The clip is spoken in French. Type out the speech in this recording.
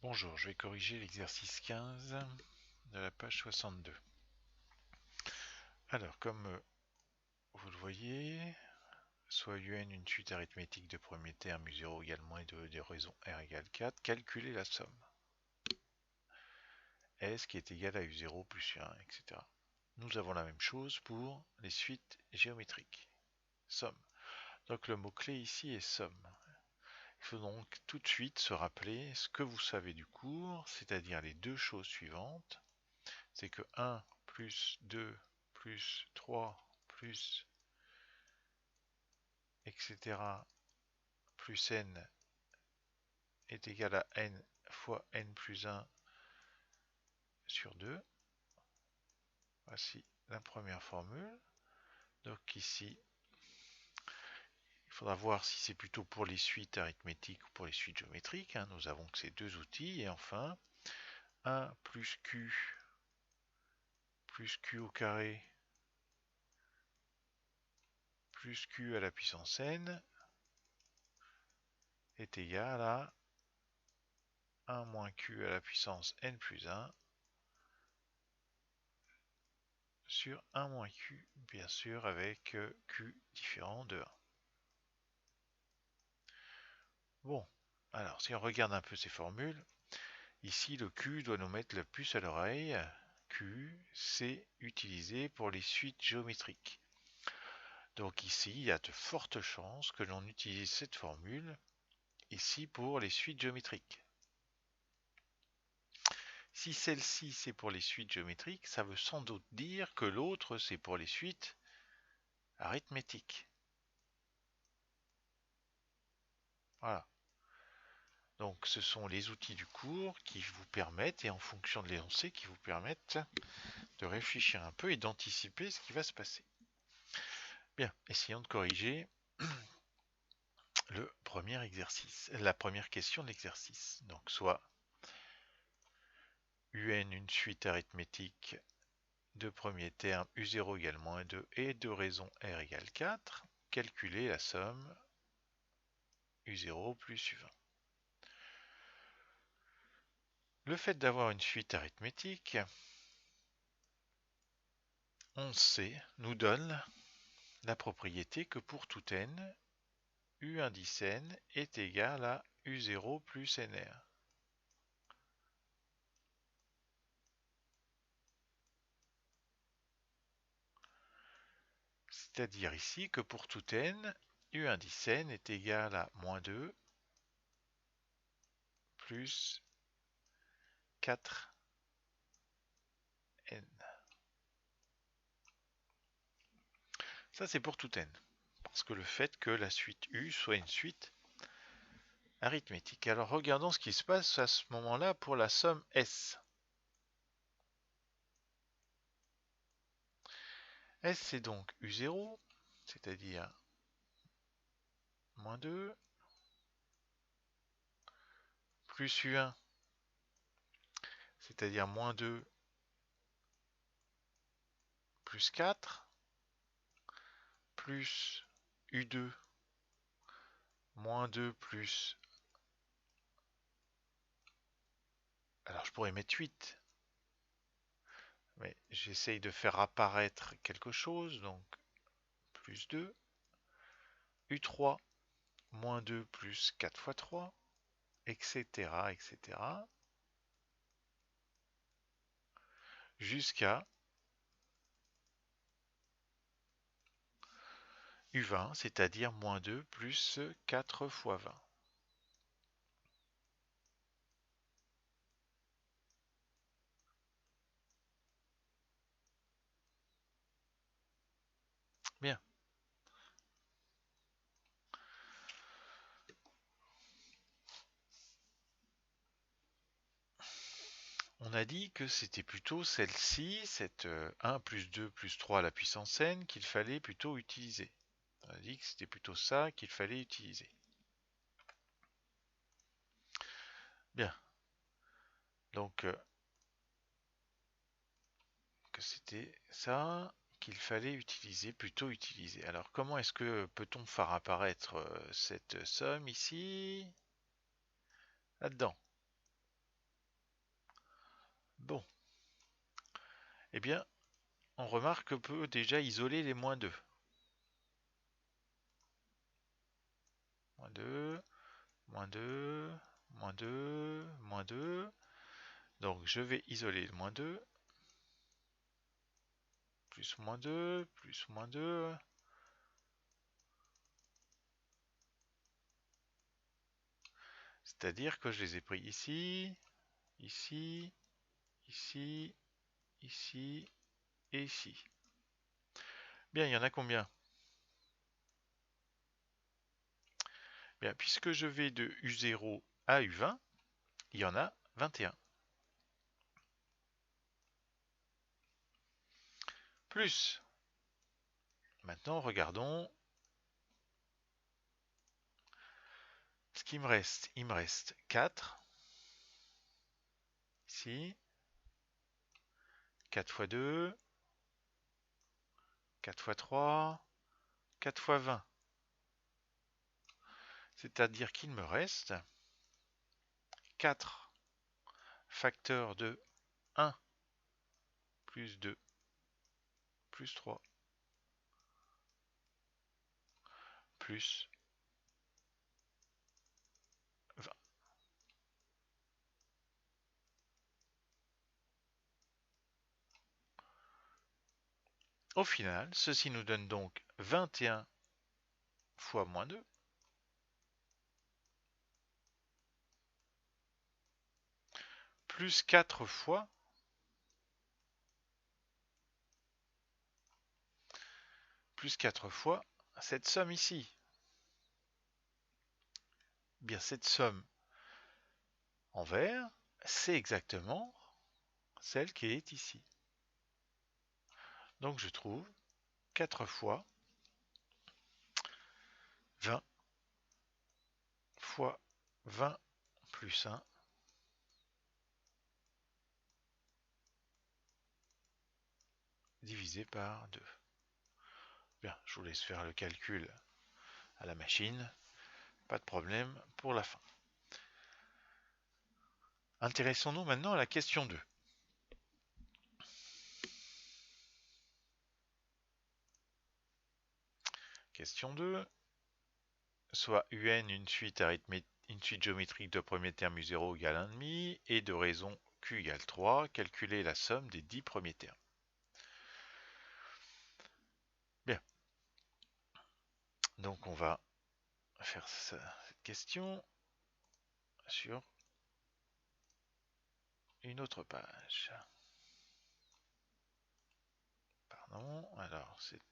Bonjour, je vais corriger l'exercice 15 de la page 62. Alors, comme vous le voyez, soit UN une suite arithmétique de premier terme U0 égale moins 2 des raisons R égale 4, calculez la somme. S qui est égale à U0 plus U1, etc. Nous avons la même chose pour les suites géométriques. Somme. Donc le mot-clé ici est somme. Il faut donc tout de suite se rappeler ce que vous savez du cours, c'est-à-dire les deux choses suivantes. C'est que 1 plus 2 plus 3 plus etc. plus n est égal à n fois n plus 1 sur 2. Voici la première formule. Donc ici, il faudra voir si c'est plutôt pour les suites arithmétiques ou pour les suites géométriques. Nous avons que ces deux outils. Et enfin, 1 plus q au carré plus q à la puissance n est égal à 1 moins q à la puissance n plus 1 sur 1 moins q, bien sûr, avec q différent de 1. Bon, alors si on regarde un peu ces formules, ici le q doit nous mettre la puce à l'oreille. Q, c'est utilisé pour les suites géométriques. Donc ici, il y a de fortes chances que l'on utilise cette formule ici pour les suites géométriques. Si celle-ci c'est pour les suites géométriques, ça veut sans doute dire que l'autre c'est pour les suites arithmétiques. Voilà. Donc ce sont les outils du cours qui vous permettent, et en fonction de l'énoncé, qui vous permettent de réfléchir un peu et d'anticiper ce qui va se passer. Bien, essayons de corriger le premier exercice, la première question de l'exercice. Donc soit UN une suite arithmétique de premier terme U0 égale moins 2 et de raison R égale 4, calculer la somme U0 plus U20. Le fait d'avoir une suite arithmétique, on sait, nous donne la propriété que pour tout n, U indice n est égal à U0 plus NR. C'est-à-dire ici que pour tout n, U indice n est égal à moins 2 plus 4n. Ça c'est pour tout n. Parce que le fait que la suite U soit une suite arithmétique. Alors regardons ce qui se passe à ce moment-là pour la somme S. S c'est donc U0, c'est-à-dire moins 2, plus U1, c'est-à-dire moins 2 plus 4, plus U2, moins 2 plus... Alors je pourrais mettre 8, mais j'essaye de faire apparaître quelque chose, donc plus 2, U3, moins 2 plus 4 fois 3, etc., etc., jusqu'à U20, c'est-à-dire moins 2 plus 4 fois 20. Bien. On a dit que c'était plutôt celle-ci, cette 1 plus 2 plus 3 à la puissance n, qu'il fallait plutôt utiliser. On a dit que c'était plutôt ça qu'il fallait utiliser. Bien. Donc, que c'était ça qu'il fallait utiliser, plutôt utiliser. Alors, comment est-ce que peut-on faire apparaître cette somme ici? Là-dedans. Bon. Eh bien, on remarque qu'on peut déjà isoler les moins 2. Moins 2, moins 2, moins 2, moins 2. Donc je vais isoler le moins 2. Plus moins 2, plus moins 2. C'est-à-dire que je les ai pris ici, ici, ici, ici et ici. Bien, il y en a combien? Bien, puisque je vais de U0 à U20, il y en a 21. Plus. Maintenant, regardons ce qui me reste. Il me reste 4. Ici. 4 fois 2. 4 fois 3. 4 fois 20. C'est-à-dire qu'il me reste 4 facteurs de 1 plus 2 plus 3 plus 20. Au final, ceci nous donne donc 21 fois moins 2 plus 4 fois cette somme ici. Bien, cette somme en vert, c'est exactement celle qui est ici. Donc je trouve 4 fois 20 fois 20 plus 1 divisé par 2. Bien, je vous laisse faire le calcul à la machine. Pas de problème pour la fin. Intéressons-nous maintenant à la question 2. Question 2. Soit UN une suite géométrique de premier terme U0 égale 1,5 et de raison Q égale 3. Calculer la somme des 10 premiers termes. Bien. Donc on va faire cette question sur une autre page. Pardon, alors c'est